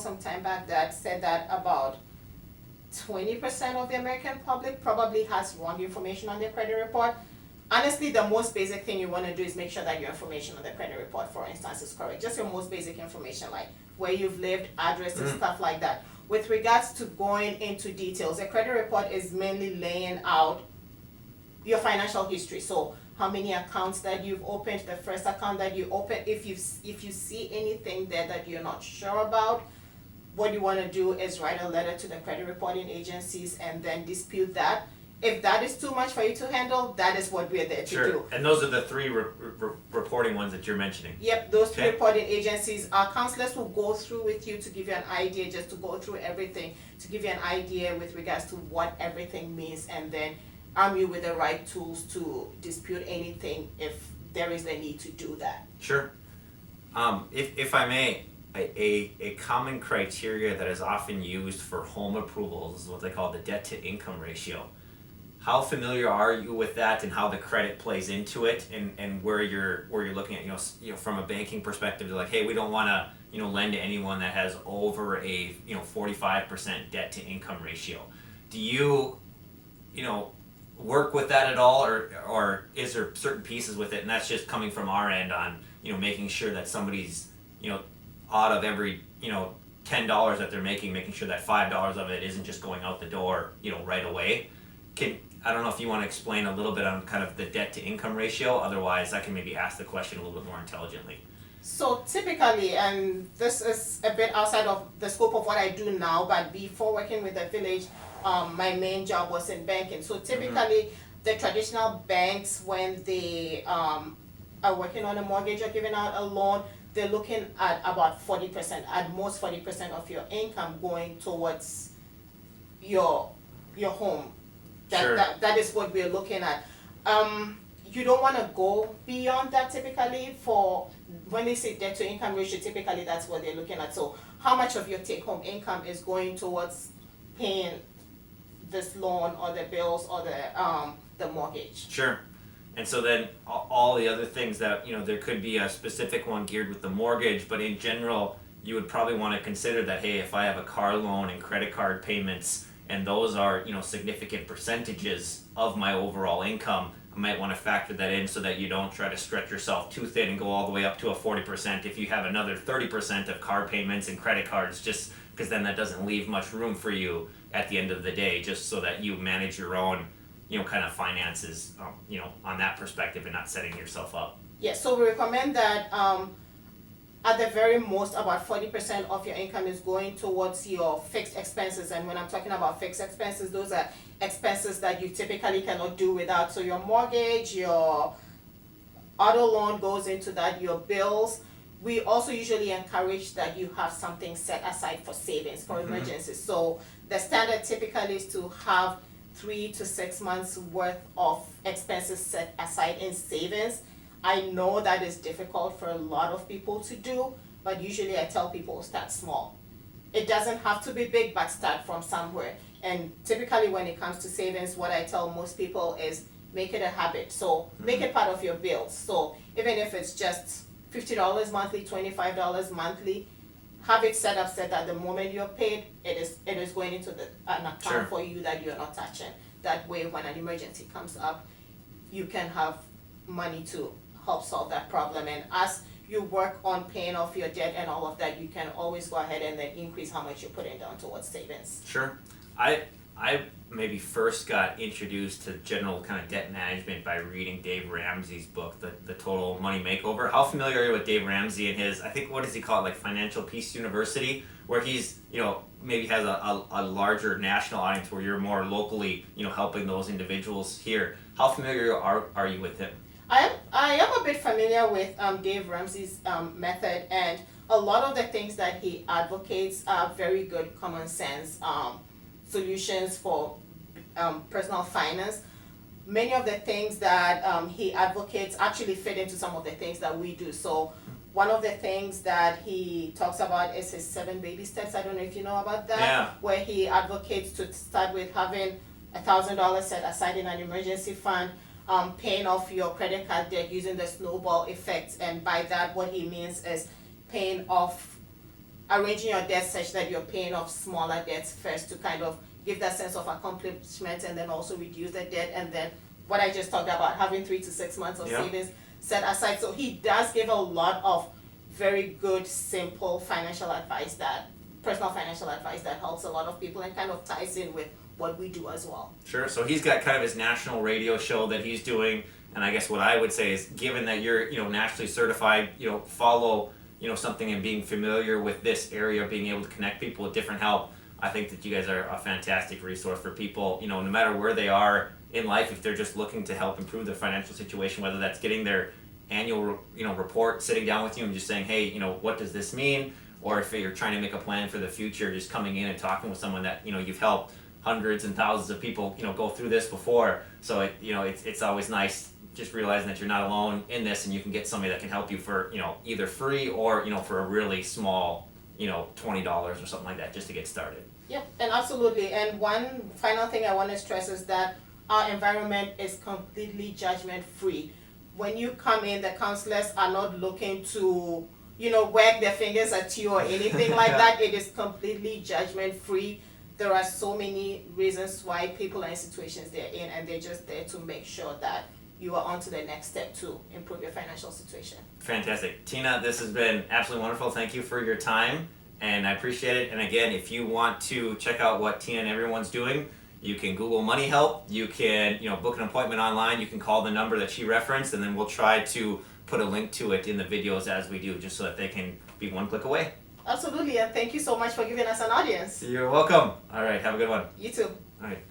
some time back that said that about 20% of the American public probably has wrong information on their credit report. Honestly, the most basic thing you want to do is make sure that your information on the credit report, for instance, is correct. Just your most basic information, like where you've lived, addresses, stuff like that. With regards to going into details, a credit report is mainly laying out your financial history. So how many accounts that you've opened, the first account that you opened, if you see anything there that you're not sure about, what you want to do is write a letter to the credit reporting agencies and then dispute that. If that is too much for you to handle, that is what we're there to do. And those are the three reporting ones that you're mentioning. Yep, those three reporting agencies. Our counselors will go through with you to give you an idea, just to go through everything, to give you an idea with regards to what everything means, and then arm you with the right tools to dispute anything if there is a need to do that. Sure. If I may, a common criteria that is often used for home approvals is what they call the debt to income ratio. How familiar are you with that, and how the credit plays into it, and where you're looking at, you know, from a banking perspective, they're like, hey, we don't want to, lend to anyone that has over a 45% debt to income ratio. Do you work with that at all, or is there certain pieces with it, and that's just coming from our end on making sure that somebody's out of every $10 that they're making sure that $5 of it isn't just going out the door right away. I don't know if you want to explain a little bit on kind of the debt to income ratio, otherwise I can maybe ask the question a little bit more intelligently. So typically, and this is a bit outside of the scope of what I do now, but before working with the village, my main job was in banking. So typically, the traditional banks, when they are working on a mortgage or giving out a loan, they're looking at about 40%, at most 40% of your income going towards your home. That is what we're looking at. You don't want to go beyond that typically. For when they say debt to income ratio, typically that's what they're looking at. So how much of your take home income is going towards paying this loan or the bills or the mortgage? Sure. And so then all the other things that, there could be a specific one geared with the mortgage, but in general, you would probably want to consider that, hey, if I have a car loan and credit card payments, and those are, significant percentages of my overall income, I might want to factor that in so that you don't try to stretch yourself too thin and go all the way up to a 40% if you have another 30% of car payments and credit cards, just because then that doesn't leave much room for you at the end of the day, just so that you manage your own, kind of finances, on that perspective and not setting yourself up. Yeah, so we recommend that at the very most, about 40% of your income is going towards your fixed expenses. And when I'm talking about fixed expenses, those are expenses that you typically cannot do without. So your mortgage, your auto loan goes into that, your bills. We also usually encourage that you have something set aside for savings, for emergencies. So the standard typically is to have 3 to 6 months worth of expenses set aside in savings. I know that is difficult for a lot of people to do, but usually I tell people start small. It doesn't have to be big, but start from somewhere. And typically when it comes to savings, what I tell most people is make it a habit. So make it part of your bills. So even if it's just $50 monthly, $25 monthly, have it set up so that the moment you're paid, it is going into an account for you that you're not touching. That way when an emergency comes up, you can have money to help solve that problem. And as you work on paying off your debt and all of that, you can always go ahead and then increase how much you're putting down towards savings. Sure. I maybe first got introduced to general kind of debt management by reading Dave Ramsey's book, the Total Money Makeover. How familiar are you with Dave Ramsey and his, I think, what does he call it, like Financial Peace University, where he's, maybe has a larger national audience where you're more locally, helping those individuals here. How familiar are you with him? I am a bit familiar with Dave Ramsey's method, and a lot of the things that he advocates are very good common sense solutions for personal finance. Many of the things that he advocates actually fit into some of the things that we do. So one of the things that he talks about is his 7 baby steps. I don't know if you know about that. Yeah. Where he advocates to start with having $1,000 set aside in an emergency fund, paying off your credit card debt using the snowball effect. And by that, what he means is paying off arranging your debts such that you're paying off smaller debts first to kind of give that sense of accomplishment and then also reduce the debt. And then what I just talked about, having 3 to 6 months of Yeah. savings set aside. So he does give a lot of very good, simple financial advice personal financial advice that helps a lot of people and kind of ties in with what we do as well. Sure. So he's got kind of his national radio show that he's doing, and I guess what I would say is, given that you're nationally certified, follow something and being familiar with this area, being able to connect people with different help. I think that you guys are a fantastic resource for people, no matter where they are in life, if they're just looking to help improve their financial situation, whether that's getting their annual report, sitting down with you and just saying, hey, what does this mean? Or if you're trying to make a plan for the future, just coming in and talking with someone that you've helped hundreds and thousands of people go through this before. So it's always nice just realizing that you're not alone in this, and you can get somebody that can help you for either free or for a really small $20 or something like that, just to get started. Yep, and absolutely. And one final thing I want to stress is that our environment is completely judgment free. When you come in, the counselors are not looking to wag their fingers at you or anything like that. It is completely judgment free. There are so many reasons why people are in situations they're in, and they're just there to make sure that you are on to the next step to improve your financial situation. Fantastic. Tina, this has been absolutely wonderful. Thank you for your time, and I appreciate it. And again, if you want to check out what Tina and everyone's doing, you can Google Money Help. You can book an appointment online. You can call the number that she referenced, and then we'll try to put a link to it in the videos as we do, just so that they can be one click away. Absolutely, and thank you so much for giving us an audience. You're welcome. All right, have a good one. You too. All right.